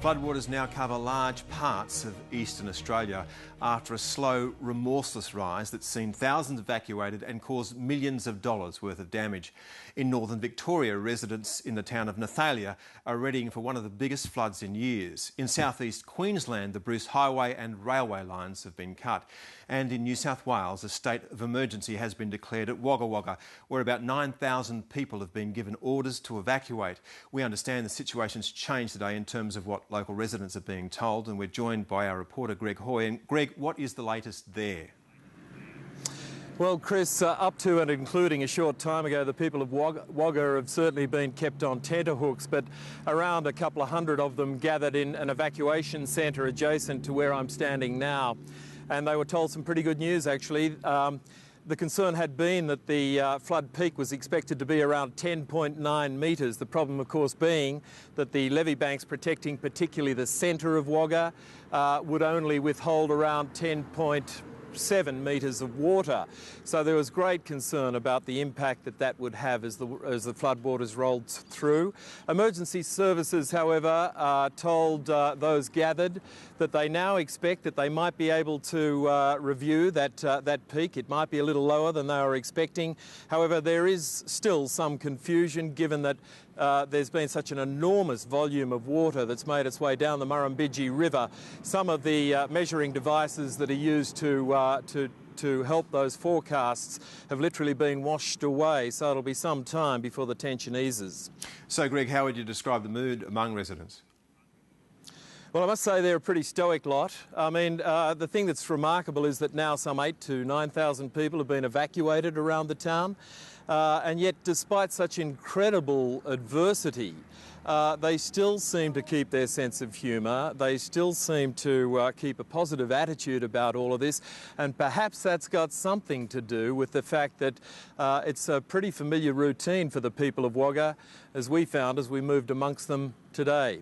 Floodwaters now cover large parts of eastern Australia after a slow, remorseless rise that's seen thousands evacuated and caused millions of dollars worth of damage. In northern Victoria, residents in the town of Nathalia are readying for one of the biggest floods in years. In southeast Queensland, the Bruce Highway and railway lines have been cut. And in New South Wales, a state of emergency has been declared at Wagga Wagga, where about 9,000 people have been given orders to evacuate. We understand the situation's changed today in terms of what local residents are being told, and we're joined by our reporter Greg Hoy. And Greg, what is the latest there? Well, Chris, up to and including a short time ago, the people of Wagga have certainly been kept on tenterhooks, but around a couple of hundred of them gathered in an evacuation centre adjacent to where I'm standing now. And they were told some pretty good news, actually. The concern had been that the flood peak was expected to be around 10.9 metres. The problem, of course, being that the levee banks protecting particularly the centre of Wagga would only withhold around 10.7 metres of water. So there was great concern about the impact that that would have as the floodwaters rolled through. Emergency services, however, told those gathered that they now expect that they might be able to review that peak. It might be a little lower than they were expecting. However, there is still some confusion given that there's been such an enormous volume of water that's made its way down the Murrumbidgee River. Some of the measuring devices that are used to help those forecasts have literally been washed away, so it'll be some time before the tension eases. So, Greg, how would you describe the mood among residents? Well, I must say they're a pretty stoic lot. I mean, the thing that's remarkable is that now some 8,000 to 9,000 people have been evacuated around the town. And yet, despite such incredible adversity, they still seem to keep their sense of humour. They still seem to keep a positive attitude about all of this. And perhaps that's got something to do with the fact that it's a pretty familiar routine for the people of Wagga, as we found as we moved amongst them today.